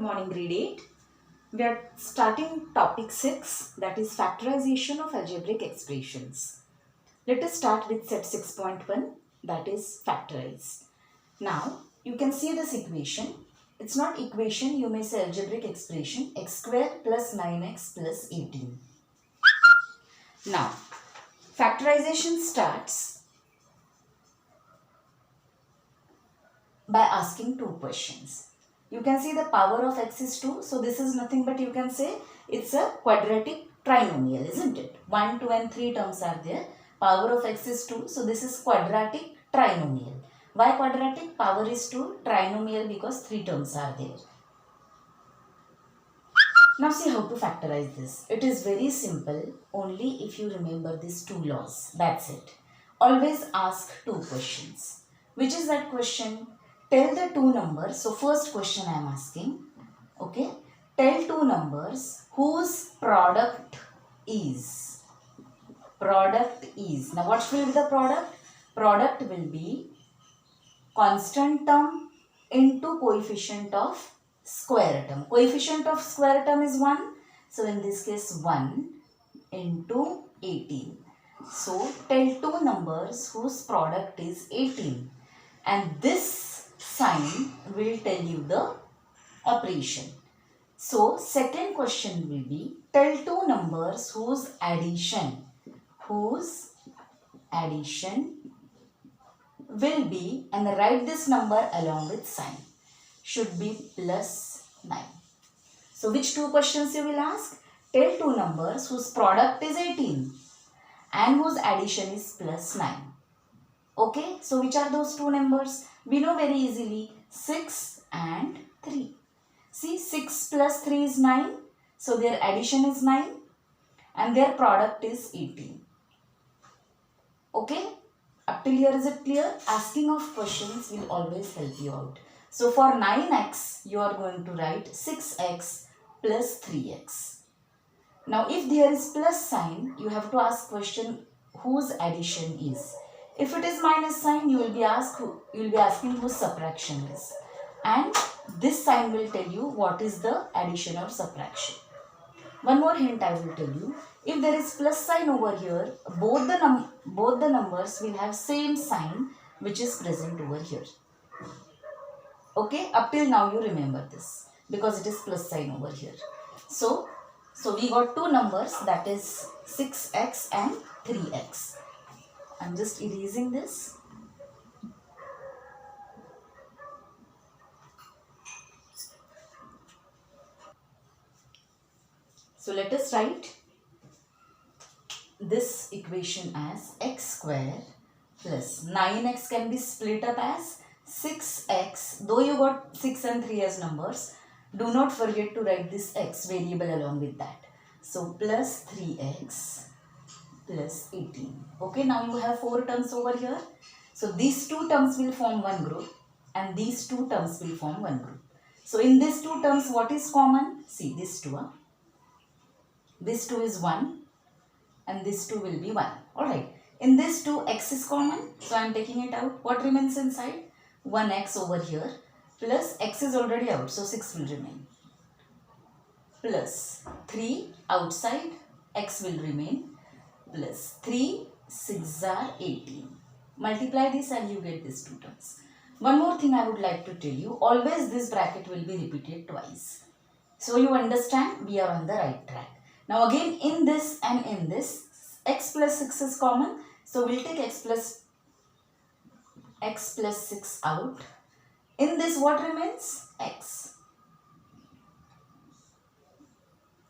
morning, grade 8. We are starting topic 6, that is factorization of algebraic expressions. Let us start with set 6.1, that is factorize. Now, you can see this equation. It's not equation, you may say algebraic expression, x square plus 9x plus 18. Now, factorization starts by asking two questions. You can see the power of x is 2. So this is nothing but you can say it's a quadratic trinomial, isn't it? 1, 2 and 3 terms are there. Power of x is 2. So this is quadratic trinomial. Why quadratic? Power is 2. Trinomial because 3 terms are there. Now see how to factorize this. It is very simple only if you remember these two laws. That's it. Always ask two questions. Which is that question? Tell the two numbers. So first question I am asking. Okay. Tell two numbers whose product is. Product is. Now what will be the product? Product will be constant term into coefficient of square term. Coefficient of square term is 1. So in this case 1 into 18. So tell two numbers whose product is 18. And this sign will tell you the operation. So second question will be tell two numbers whose addition will be, and write this number along with sign, should be plus 9. So which two questions you will ask? Tell two numbers whose product is 18 and whose addition is plus 9. Okay, so which are those two numbers? We know very easily 6 and 3. See, 6 plus 3 is 9. So their addition is 9 and their product is 18. Okay, up till here is it clear? Asking of questions will always help you out. So for 9x, you are going to write 6x plus 3x. Now if there is plus sign, you have to ask question whose addition is. If it is minus sign, you will be asking whose subtraction is. And this sign will tell you what is the addition or subtraction. One more hint I will tell you. If there is plus sign over here, both the numbers will have same sign which is present over here. Okay, up till now you remember this because it is plus sign over here. So we got two numbers, that is 6x and 3x. I'm just erasing this. So let us write this equation as x square plus 9x can be split up as 6x. Though you got 6 and 3 as numbers, do not forget to write this x variable along with that. So plus 3x plus 18. Okay, now you have 4 terms over here. So these two terms will form one group and these two terms will form one group. So in these two terms, what is common? See, this two. This 2 is 1 and this 2 will be 1. Alright. In this 2, x is common. So I am taking it out. What remains inside? 1x over here plus x is already out. So 6 will remain. Plus 3 outside, x will remain. Plus 3, 6 are 18. Multiply this and you get these two terms. One more thing I would like to tell you. Always this bracket will be repeated twice. So you understand we are on the right track. Now again in this and in this, x plus 6 is common. So we'll take x plus 6 out. In this what remains? X.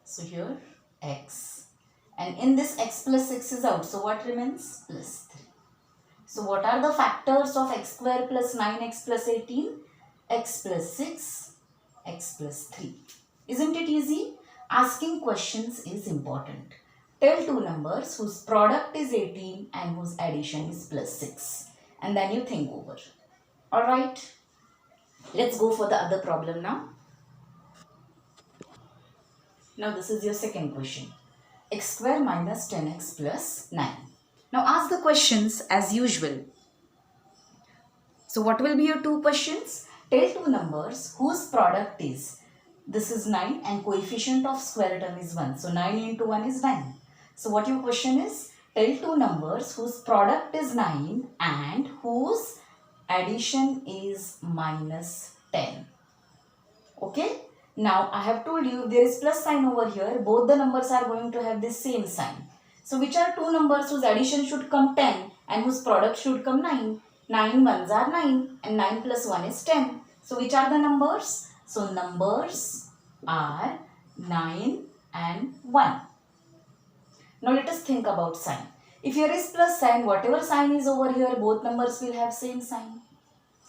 So here x. And in this x plus 6 is out. So what remains? Plus 3. So what are the factors of x square plus 9x plus 18? X plus 6, x plus 3. Isn't it easy? Asking questions is important. Tell two numbers whose product is 18 and whose addition is plus 6. And then you think over. Alright. Let's go for the other problem now. Now this is your second question. X square minus 10x plus 9. Now ask the questions as usual. So what will be your two questions? Tell two numbers whose product is This is 9 and coefficient of square term is 1. So 9 into 1 is 9. So what your question is? Tell two numbers whose product is 9 and whose addition is minus 10. Okay. Now I have told you there is plus sign over here. Both the numbers are going to have the same sign. So which are two numbers whose addition should come 10 and whose product should come 9? 9 ones are 9 and 9 plus 1 is 10. So which are the numbers? So numbers are 9 and 1. Now let us think about sign. If here is plus sign, whatever sign is over here, both numbers will have same sign.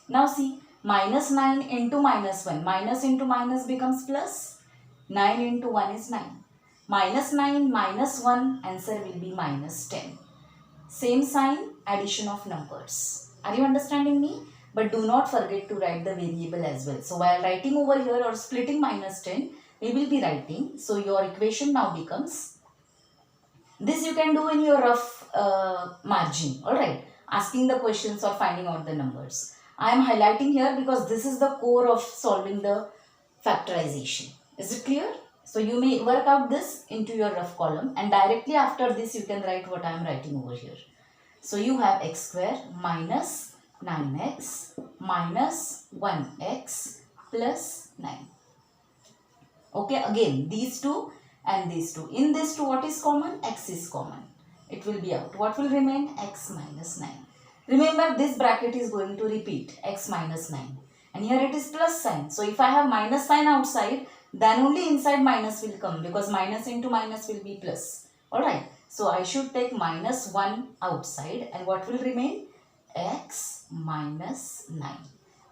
Now see, minus 9 into minus 1. Minus into minus becomes plus. 9 into 1 is 9. Minus 9 minus 1, answer will be minus 10. Same sign, addition of numbers. Are you understanding me? But do not forget to write the variable as well. So while writing over here or splitting minus 10, we will be writing. So your equation now becomes, this you can do in your rough margin. Alright, asking the questions or finding out the numbers. I am highlighting here because this is the core of solving the factorization. Is it clear? So you may work out this into your rough column and directly after this you can write what I am writing over here. So you have x square minus 9x minus 1x plus 9. Okay, again these two and these two. In these two what is common? X is common. It will be out. What will remain? X minus 9. Remember this bracket is going to repeat, x minus 9. And here it is plus sign. So if I have minus sign outside, then only inside minus will come because minus into minus will be plus. Alright. So I should take minus 1 outside and what will remain? X minus 9.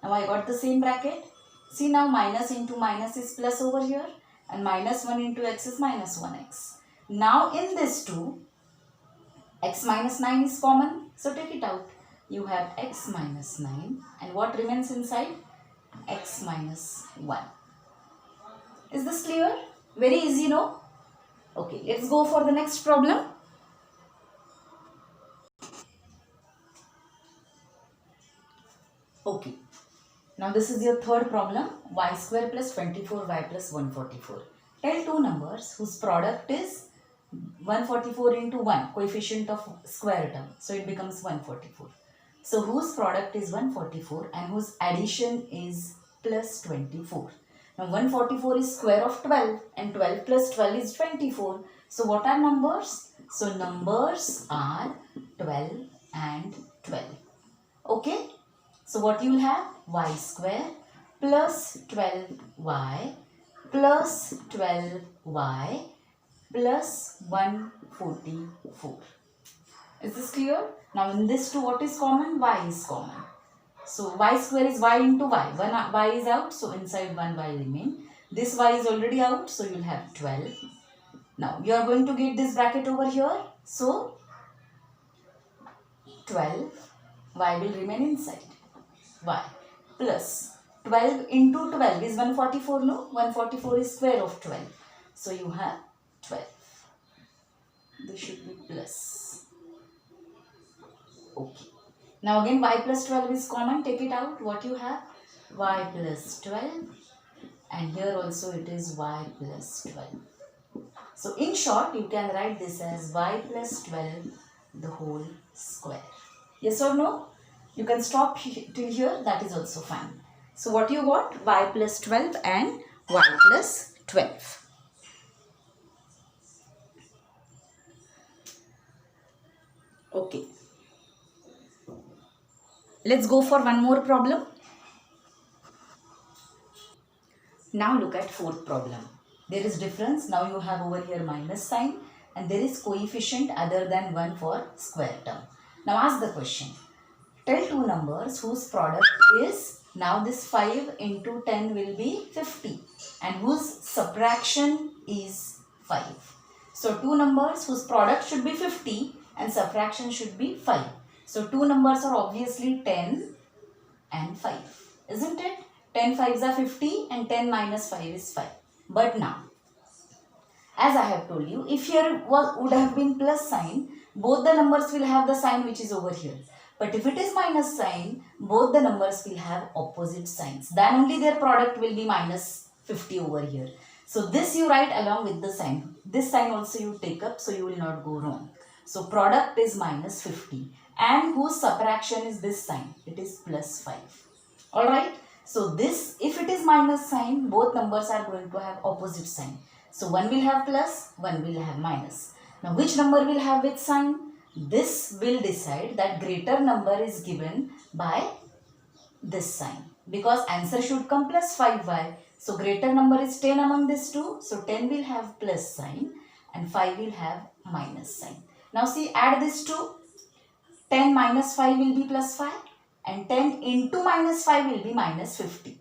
Now I got the same bracket. See now minus into minus is plus over here and minus 1 into x is minus 1x. Now in this two, x minus 9 is common. So take it out. You have x minus 9 and what remains inside? X minus 1. Is this clear? Very easy, no? Okay, let's go for the next problem. Okay, now this is your third problem. Y square plus 24y plus 144. Tell two numbers whose product is 144 into 1, coefficient of square term. So it becomes 144. So whose product is 144 and whose addition is plus 24. Now 144 is square of 12 and 12 plus 12 is 24. So what are numbers? So numbers are 12 and 12. Okay. So what you will have? Y square plus 12y plus 12y plus 144. Is this clear? Now in this two what is common? Y is common. So y square is y into y. One y is out, so inside one y remain. This y is already out, so you will have 12. Now you are going to get this bracket over here. So 12 y will remain inside. Y plus 12 into 12 is 144, no? 144 is square of 12. So you have 12. This should be plus. Okay. Now again y plus 12 is common. Take it out. What you have? Y plus 12. And here also it is y plus 12. So in short, you can write this as y plus 12 the whole square. Yes or no? You can stop till here. That is also fine. So what you got? Y plus 12 and y plus 12. Okay. Let's go for one more problem. Now look at fourth problem. There is difference. Now you have over here minus sign and there is coefficient other than 1 for square term. Now ask the question. Tell two numbers whose product is, now this 5 into 10 will be 50 and whose subtraction is 5. So two numbers whose product should be 50 and subtraction should be 5. So two numbers are obviously 10 and 5. Isn't it? 10 5s are 50 and 10 minus 5 is 5. But now, as I have told you, if here would have been plus sign, both the numbers will have the sign which is over here. But if it is minus sign, both the numbers will have opposite signs. Then only their product will be minus 50 over here. So this you write along with the sign. This sign also you take up, so you will not go wrong. So product is minus 50 and whose subtraction is this sign? It is plus 5. Alright. So this, if it is minus sign, both numbers are going to have opposite sign. So one will have plus, one will have minus. Now which number will have which sign? This will decide that greater number is given by this sign. Because answer should come plus 5y. So greater number is 10 among these two. So 10 will have plus sign and 5 will have minus sign. Now see, add these two. 10 minus 5 will be plus 5 and 10 into minus 5 will be minus 50.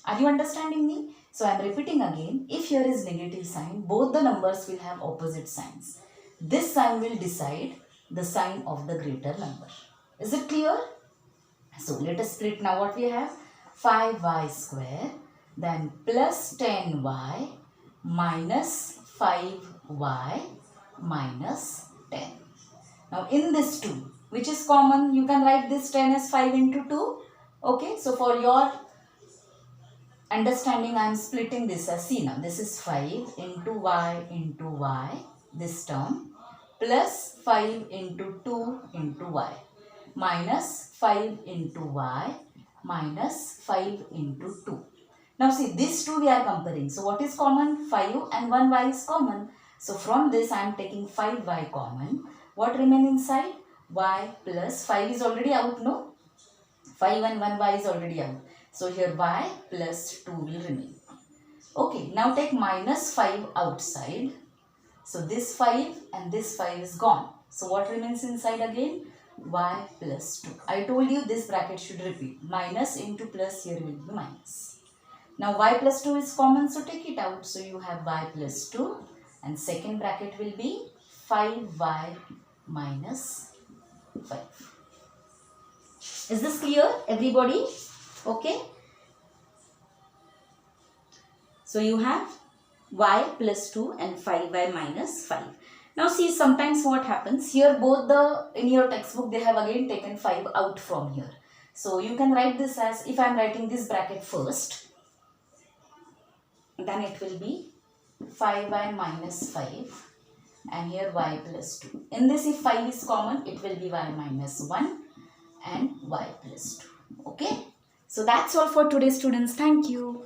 Are you understanding me? So I am repeating again. If here is negative sign, both the numbers will have opposite signs. This sign will decide the sign of the greater number. Is it clear? So let us split now what we have. 5y square then plus 10y minus 5y minus 10. Now in this 2, which is common, you can write this 10 as 5 into 2. Okay, so for your understanding, I am splitting this as, see now, this is 5 into y, this term, plus 5 into 2 into y, minus 5 into y, minus 5 into 2. Now see, these two we are comparing. So what is common? 5 and 1y is common. So from this I am taking 5y common. What remain inside? Y plus 5 is already out, no? 5 and 1y is already out. So here y plus 2 will remain. Okay, now take minus 5 outside. So this 5 and this 5 is gone. So what remains inside again? Y plus 2. I told you this bracket should repeat. Minus into plus, here will be minus. Now y plus 2 is common, so take it out. So you have y plus 2 and second bracket will be 5y minus 5. Is this clear, everybody? Okay. So you have y plus 2 and 5y minus 5. Now see, sometimes what happens, here both in your textbook they have again taken 5 out from here. So you can write this as, if I am writing this bracket first, then it will be 5y minus 5 and here y plus 2. In this, if 5 is common, it will be y minus 1 and y plus 2. Okay. So that's all for today, students. Thank you.